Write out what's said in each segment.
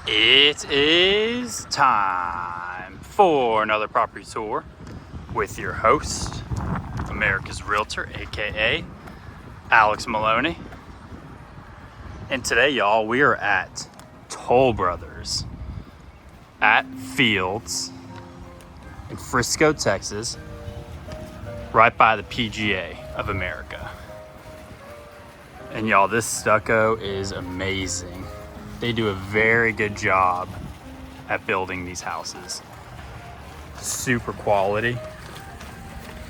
It is time for another property tour with your host, America's Realtor, aka Alex Maloney. And today, y'all, we are at Toll Brothers at Fields in Frisco, Texas, right by the PGA of America. And y'all, this stucco is amazing. They do a very good job at building these houses. Super quality.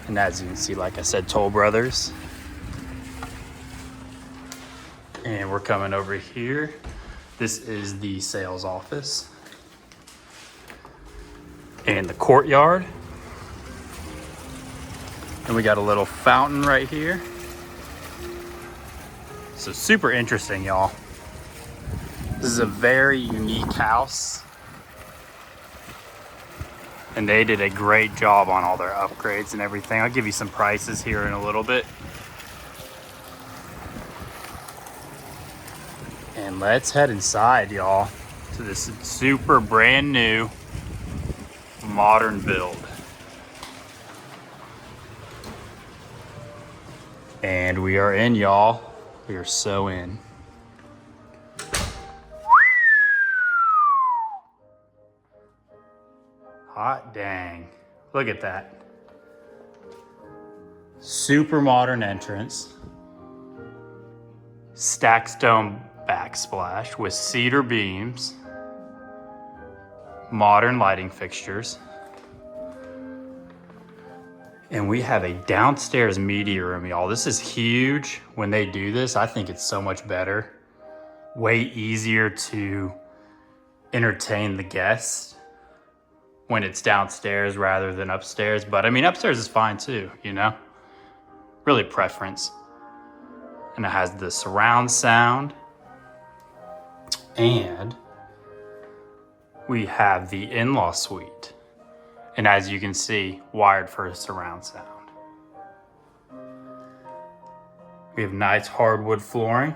And as you can see, like I said, Toll Brothers. And we're coming over here. This is the sales office. And the courtyard. And we got a little fountain right here. So super interesting, y'all. This is a very unique house. And they did a great job on all their upgrades and everything. I'll give you some prices here in a little bit. And let's head inside, y'all, to this super brand new modern build. And we are in, y'all. We are so in. Hot dang. Look at that. Super modern entrance. Stacked stone backsplash with cedar beams. Modern lighting fixtures. And we have a downstairs media room, y'all. This is huge. When they do this, I think it's so much better. Way easier to entertain the guests when it's downstairs rather than upstairs. But I mean, upstairs is fine too, you know? Really preference. And it has the surround sound. And we have the in-law suite. And as you can see, wired for a surround sound. We have nice hardwood flooring.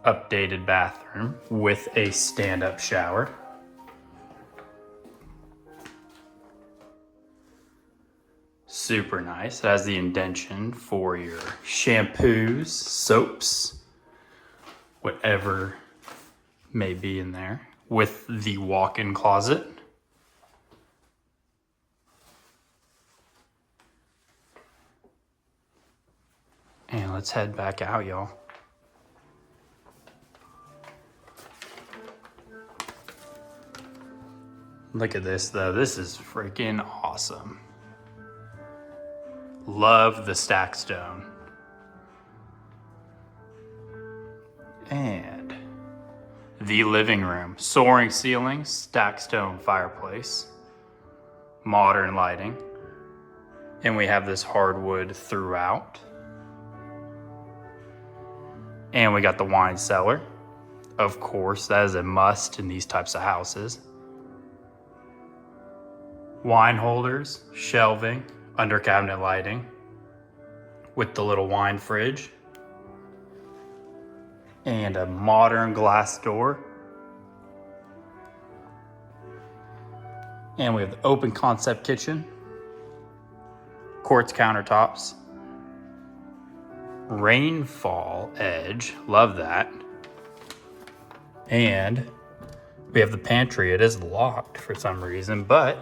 Updated bathroom with a stand-up shower. Super nice. It has the indentation for your shampoos, soaps, whatever may be in there, with the walk-in closet. And let's head back out, y'all. Look at this, though. This is freaking awesome. Love the stack stone. And the living room. Soaring ceilings, stack stone fireplace, modern lighting. And we have this hardwood throughout. And we got the wine cellar. Of course, that is a must in these types of houses. Wine holders, shelving, under cabinet lighting with the little wine fridge and a modern glass door. And we have the open concept kitchen, quartz countertops, rainfall edge, love that. And we have the pantry. It is locked for some reason, but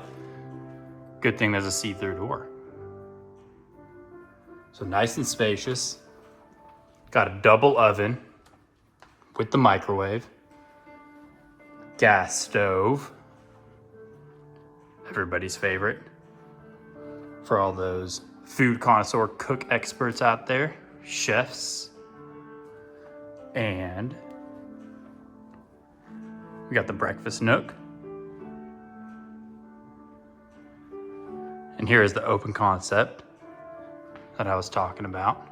good thing there's a see-through door. So nice and spacious. Got a double oven with the microwave. Gas stove. Everybody's favorite. For all those food connoisseur cook experts out there. Chefs. And we got the breakfast nook. And here is the open concept that I was talking about.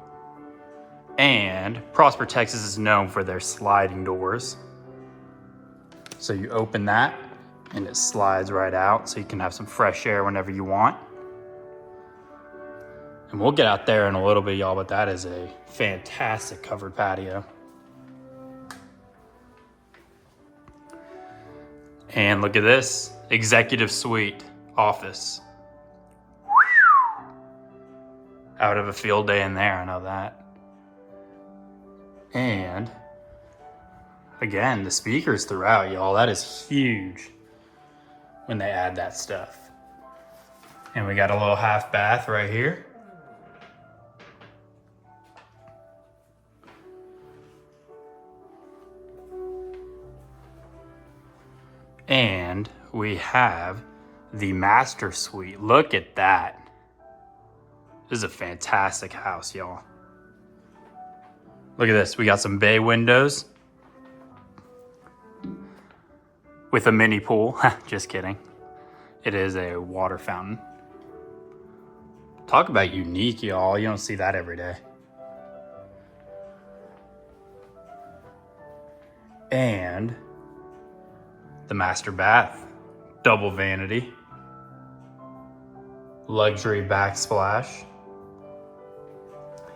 And Prosper, Texas is known for their sliding doors. So you open that and it slides right out so you can have some fresh air whenever you want. And we'll get out there in a little bit, y'all, but that is a fantastic covered patio. And look at this, executive suite office. I would have a field day in there, I know that. And again, the speakers throughout, y'all, that is huge when they add that stuff. And we got a little half bath right here. And we have the master suite. Look at that. This is a fantastic house, y'all. Look at this. We got some bay windows with a mini pool. Just kidding. It is a water fountain. Talk about unique, y'all. You don't see that every day. And the master bath. Double vanity. Luxury backsplash.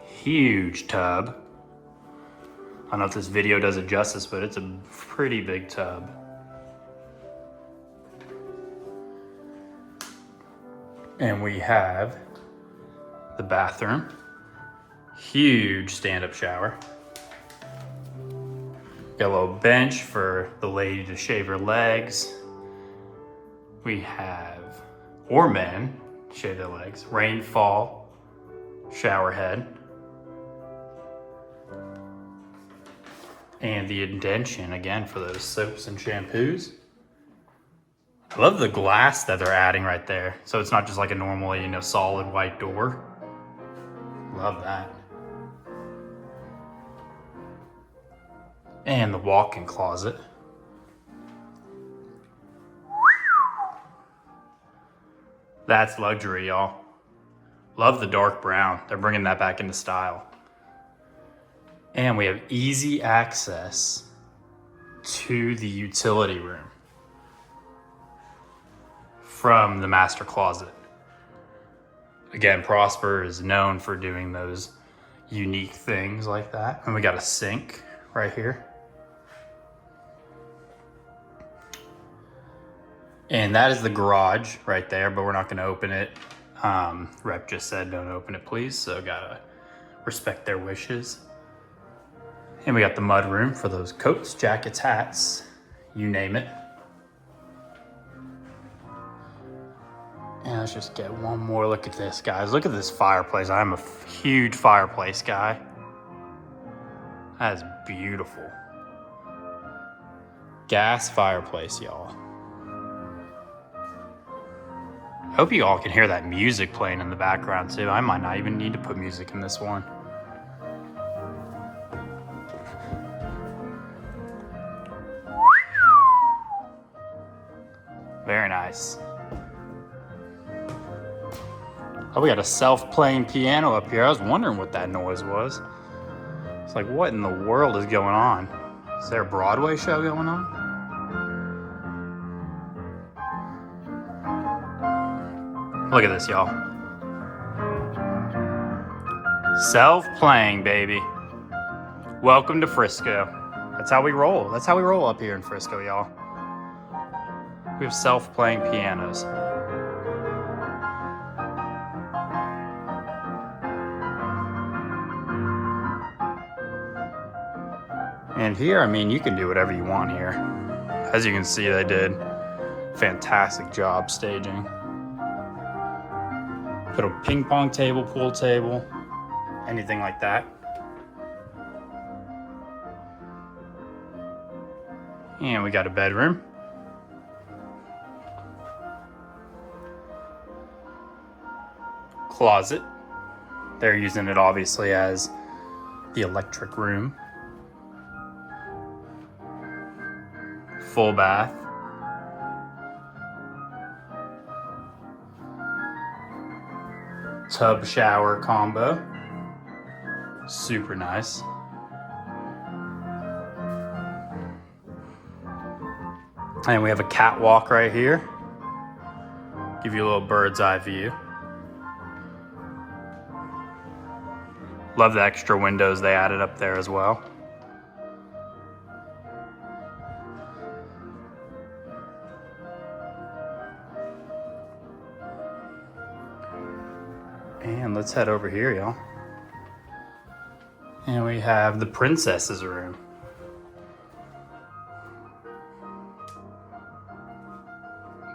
Huge tub. I don't know if this video does it justice, but it's a pretty big tub. And we have the bathroom. Huge stand-up shower. Got a little bench for the lady to shave her legs. We have, or men, shave their legs. Rainfall shower head. And the indention, again, for those soaps and shampoos. I love the glass that they're adding right there. So it's not just like a normal, solid white door. Love that. And the walk-in closet. That's luxury, y'all. Love the dark brown. They're bringing that back into style. And we have easy access to the utility room from the master closet. Again, Prosper is known for doing those unique things like that. And we got a sink right here. And that is the garage right there, but we're not gonna open it. Rep just said don't open it, please. So gotta respect their wishes. And we got the mud room for those coats, jackets, hats, you name it. And let's just get one more look at this, guys. Look at this fireplace. I'm a huge fireplace guy. That is beautiful. Gas fireplace, y'all. I hope you all can hear that music playing in the background too. I might not even need to put music in this one. Very nice. Oh, we got a self-playing piano up here. I was wondering what that noise was. It's like, what in the world is going on? Is there a Broadway show going on? Look at this, y'all. Self-playing, baby. Welcome to Frisco. That's how we roll. That's how we roll up here in Frisco, y'all. We have self-playing pianos. And here, I mean, you can do whatever you want here. As you can see, they did fantastic job staging. Put a ping pong table, pool table, anything like that. And we got a bedroom. Closet. They're using it obviously as the electric room. Full bath. Tub shower combo. Super nice. And we have a catwalk right here. Give you a little bird's eye view. Love the extra windows they added up there as well. let's head over here, y'all. And we have the princess's room.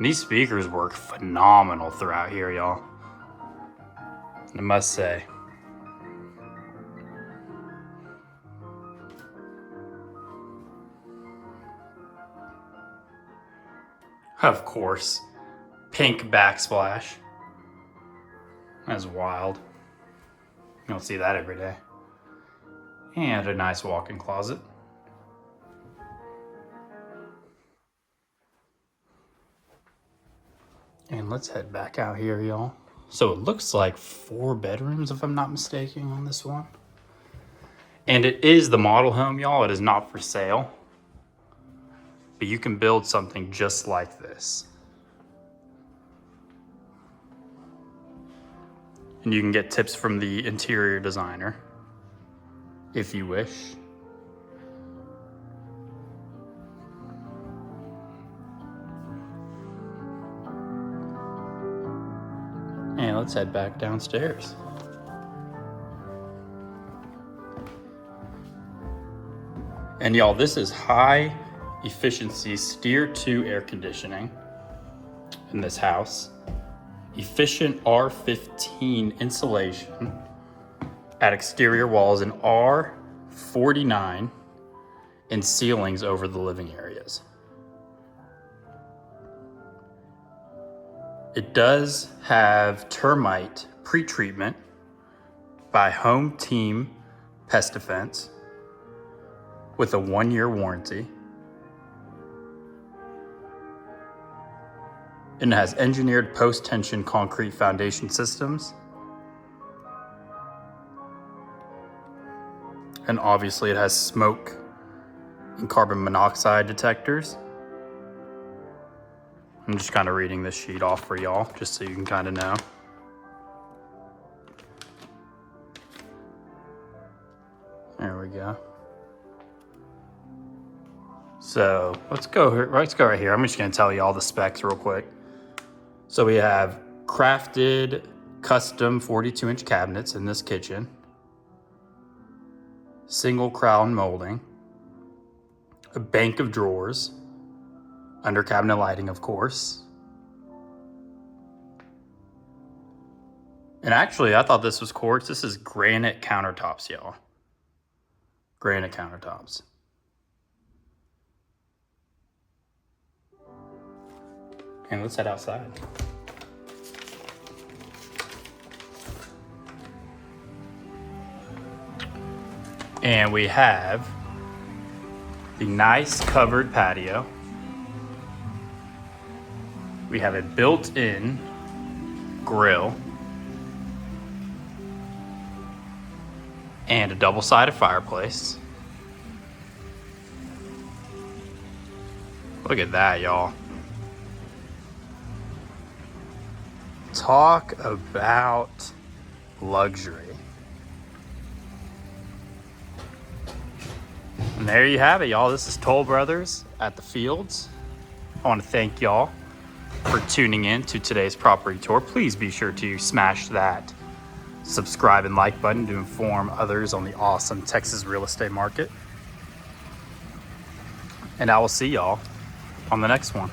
These speakers work phenomenal throughout here, y'all. I must say. Of course, pink backsplash. That's wild. You don't see that every day. And a nice walk-in closet. And let's head back out here, y'all. So it looks like 4 bedrooms, if I'm not mistaken, on this one. And it is the model home, y'all. It is not for sale. But you can build something just like this. And you can get tips from the interior designer, if you wish. And let's head back downstairs. And y'all, this is high efficiency steer 2 air conditioning in this house. Efficient R15 insulation at exterior walls and R49 in ceilings over the living areas. It does have termite pre-treatment by Home Team Pest Defense with a 1-year warranty. And it has engineered post-tension concrete foundation systems. And obviously it has smoke and carbon monoxide detectors. I'm just kind of reading this sheet off for y'all, just so you can kind of know. There we go. So let's go right here. I'm just gonna tell you all the specs real quick. So we have crafted custom 42-inch cabinets in this kitchen, single crown molding, a bank of drawers, under cabinet lighting, of course. And actually, I thought this was quartz. This is granite countertops, y'all. Granite countertops. And let's head outside. And we have the nice covered patio. We have a built-in grill and a double-sided fireplace. Look at that, y'all. Talk about luxury. And there you have it, y'all. This is Toll Brothers at the Fields. I want to thank y'all for tuning in to today's property tour. Please be sure to smash that subscribe and like button to inform others on the awesome Texas real estate market. And I will see y'all on the next one.